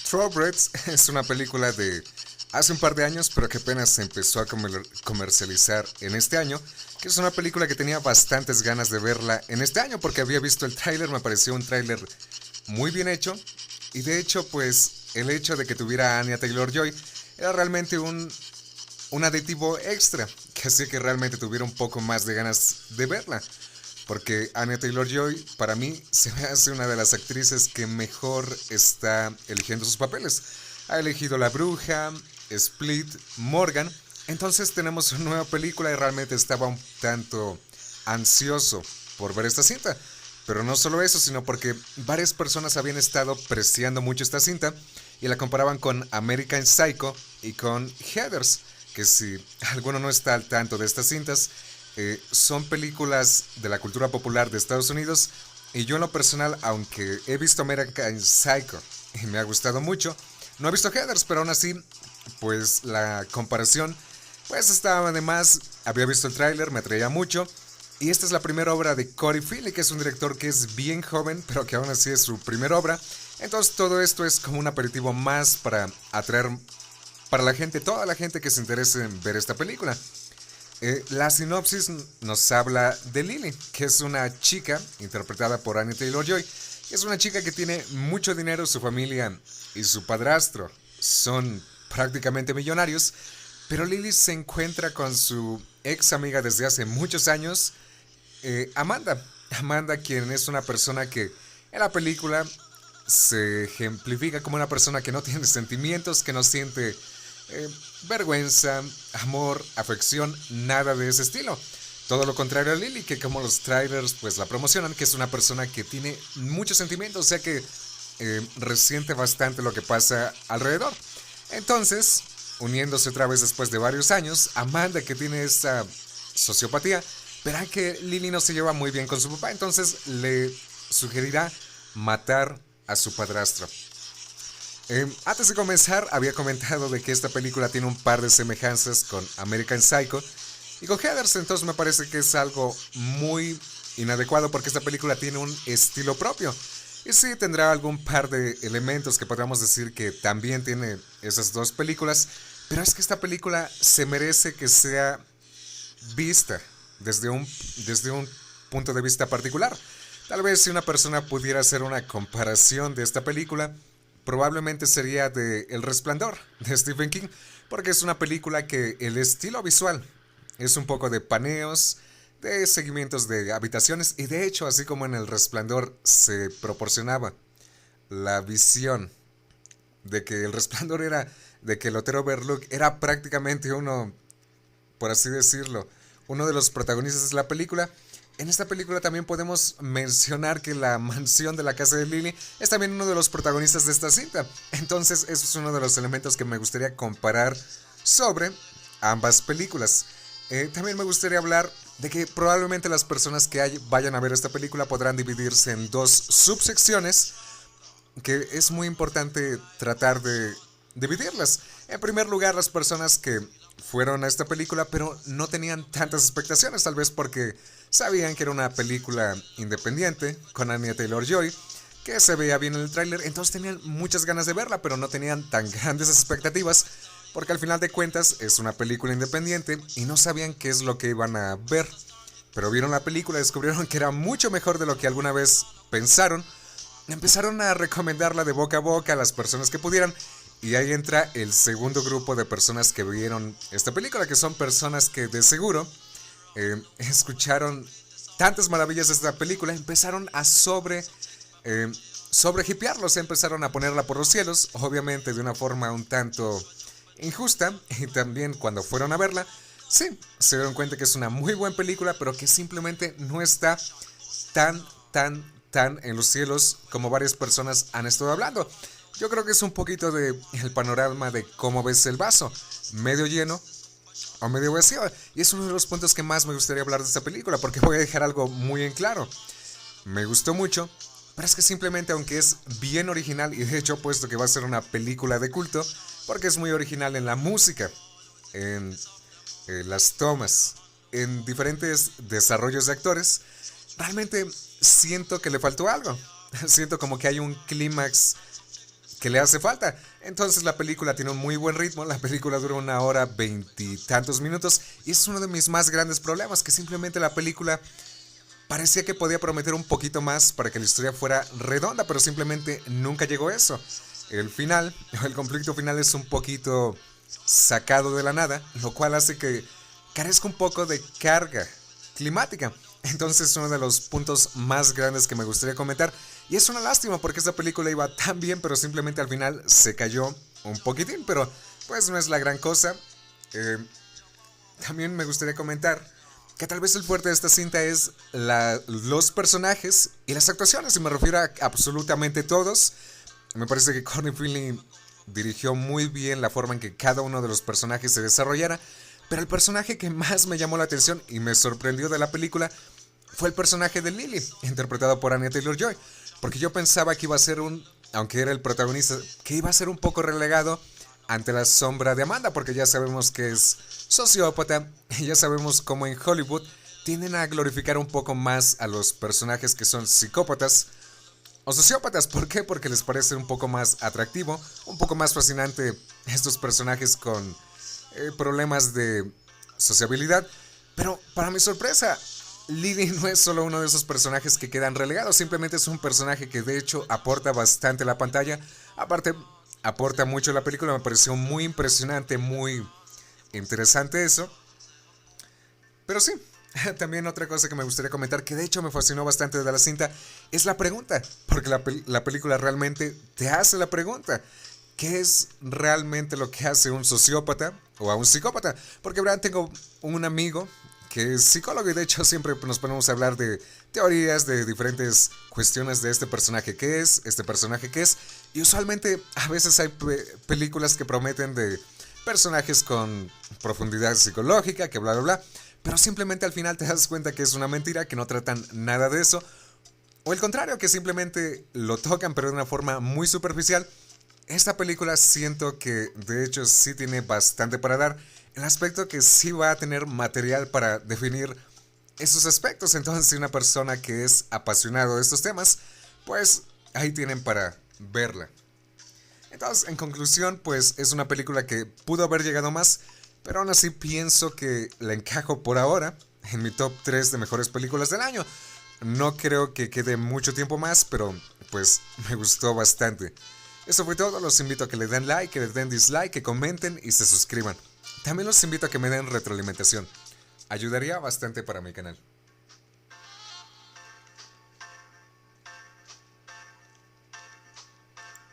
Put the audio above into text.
Thoroughbreds es una película de hace un par de años, pero que apenas se empezó a comercializar en este año, que es una película que tenía bastantes ganas de verla en este año porque había visto el tráiler, me pareció un tráiler muy bien hecho y de hecho pues el hecho de que tuviera a Anya Taylor-Joy era realmente un aditivo extra que hacía que realmente tuviera un poco más de ganas de verla. Porque Anya Taylor-Joy para mí se me hace una de las actrices que mejor está eligiendo sus papeles. Ha elegido La Bruja, Split, Morgan. Entonces tenemos una nueva película y realmente estaba un tanto ansioso por ver esta cinta. Pero no solo eso, sino porque varias personas habían estado preciando mucho esta cinta y la comparaban con American Psycho y con Heathers, que si alguno no está al tanto de estas cintas, son películas de la cultura popular de Estados Unidos y yo en lo personal, aunque he visto American Psycho y me ha gustado mucho, no he visto Heathers, pero aún así, pues la comparación pues estaba de más, había visto el tráiler, me atraía mucho y esta es la primera obra de Corey Philly, que es un director que es bien joven, pero que aún así es su primera obra, entonces todo esto es como un aperitivo más para atraer para la gente, toda la gente que se interese en ver esta película. La sinopsis nos habla de Lily, que es una chica interpretada por Anya Taylor-Joy. Es una chica que tiene mucho dinero, su familia y su padrastro son prácticamente millonarios, pero Lily se encuentra con su ex amiga desde hace muchos años, Amanda. Amanda, quien es una persona que en la película se ejemplifica como una persona que no tiene sentimientos, que no siente vergüenza, amor, afección, nada de ese estilo. Todo lo contrario a Lily, que como los trailers pues la promocionan, que es una persona que tiene muchos sentimientos, o sea que resiente bastante lo que pasa alrededor. Entonces, uniéndose otra vez después de varios años, Amanda, que tiene esa sociopatía, verá que Lily no se lleva muy bien con su papá, entonces le sugerirá matar a su padrastro. Antes de comenzar, había comentado de que esta película tiene un par de semejanzas con American Psycho y con Heathers, entonces me parece que es algo muy inadecuado porque esta película tiene un estilo propio. Y sí, tendrá algún par de elementos que podríamos decir que también tiene esas dos películas, pero es que esta película se merece que sea vista desde un punto de vista particular. Tal vez si una persona pudiera hacer una comparación de esta película, probablemente sería de El Resplandor de Stephen King, porque es una película que el estilo visual es un poco de paneos, de seguimientos de habitaciones y de hecho, así como en El Resplandor se proporcionaba la visión de que El Resplandor era, de que el Hotel Overlook era prácticamente uno, por así decirlo, uno de los protagonistas de la película. En esta película también podemos mencionar que la mansión de la casa de Lily es también uno de los protagonistas de esta cinta. Entonces, eso es uno de los elementos que me gustaría comparar sobre ambas películas. También me gustaría hablar de que probablemente las personas que vayan a ver esta película podrán dividirse en dos subsecciones, que es muy importante tratar de dividirlas. En primer lugar, las personas que fueron a esta película pero no tenían tantas expectaciones, tal vez porque sabían que era una película independiente con Anya Taylor-Joy, que se veía bien en el tráiler, entonces tenían muchas ganas de verla, pero no tenían tan grandes expectativas, porque al final de cuentas es una película independiente y no sabían qué es lo que iban a ver. Pero vieron la película y descubrieron que era mucho mejor de lo que alguna vez pensaron. Empezaron a recomendarla de boca a boca a las personas que pudieran. Y ahí entra el segundo grupo de personas que vieron esta película, que son personas que de seguro escucharon tantas maravillas de esta película, empezaron a sobre hipearlos, empezaron a ponerla por los cielos, obviamente de una forma un tanto injusta, y también cuando fueron a verla, sí, se dieron cuenta que es una muy buena película, pero que simplemente no está tan en los cielos como varias personas han estado hablando. Yo creo que es un poquito de el panorama de cómo ves el vaso, medio lleno o medio vacío. Y es uno de los puntos que más me gustaría hablar de esta película, porque voy a dejar algo muy en claro. Me gustó mucho, pero es que simplemente, aunque es bien original, y de hecho puesto que va a ser una película de culto, porque es muy original en la música, en las tomas, en diferentes desarrollos de actores, realmente siento que le faltó algo. Siento como que hay un clímax que le hace falta. Entonces la película tiene un muy buen ritmo, la película dura 1 hora 20 y tantos minutos y es uno de mis más grandes problemas, que simplemente la película parecía que podía prometer un poquito más para que la historia fuera redonda, pero simplemente nunca llegó a eso. El final, el conflicto final es un poquito sacado de la nada, lo cual hace que carezca un poco de carga climática. Entonces es uno de los puntos más grandes que me gustaría comentar. Y es una lástima porque esta película iba tan bien, pero simplemente al final se cayó un poquitín. Pero pues no es la gran cosa. También me gustaría comentar que tal vez el fuerte de esta cinta es los personajes y las actuaciones. Y me refiero a absolutamente todos. Me parece que Courtney Finley dirigió muy bien la forma en que cada uno de los personajes se desarrollara. Pero el personaje que más me llamó la atención y me sorprendió de la película fue el personaje de Lily, interpretado por Anya Taylor-Joy. Porque yo pensaba que iba a ser aunque era el protagonista, que iba a ser un poco relegado ante la sombra de Amanda, porque ya sabemos que es sociópata, y ya sabemos cómo en Hollywood tienden a glorificar un poco más a los personajes que son psicópatas o sociópatas. ¿Por qué? Porque les parece un poco más atractivo, un poco más fascinante estos personajes con problemas de sociabilidad. Pero para mi sorpresa, Lily no es solo uno de esos personajes que quedan relegados, simplemente es un personaje que de hecho aporta bastante a la pantalla. Aparte, aporta mucho a la película, me pareció muy impresionante, muy interesante eso. Pero sí, también otra cosa que me gustaría comentar, que de hecho me fascinó bastante de la cinta, es la pregunta. Porque la película realmente te hace la pregunta: ¿qué es realmente lo que hace un sociópata o a un psicópata? Porque verdad, tengo un amigo que es psicólogo y de hecho siempre nos ponemos a hablar de teorías, de diferentes cuestiones de este personaje que es, este personaje que es. Y usualmente a veces hay películas que prometen de personajes con profundidad psicológica, que bla bla bla. Pero simplemente al final te das cuenta que es una mentira, que no tratan nada de eso. O el contrario, que simplemente lo tocan pero de una forma muy superficial. Esta película siento que de hecho sí tiene bastante para dar. El aspecto que sí va a tener material para definir esos aspectos. Entonces si una persona que es apasionado de estos temas, pues ahí tienen para verla. Entonces en conclusión, pues es una película que pudo haber llegado más, pero aún así pienso que la encajo por ahora en mi top 3 de mejores películas del año. No creo que quede mucho tiempo más, pero pues me gustó bastante. Eso fue todo, los invito a que le den like, que le den dislike, que comenten y se suscriban. También los invito a que me den retroalimentación. Ayudaría bastante para mi canal.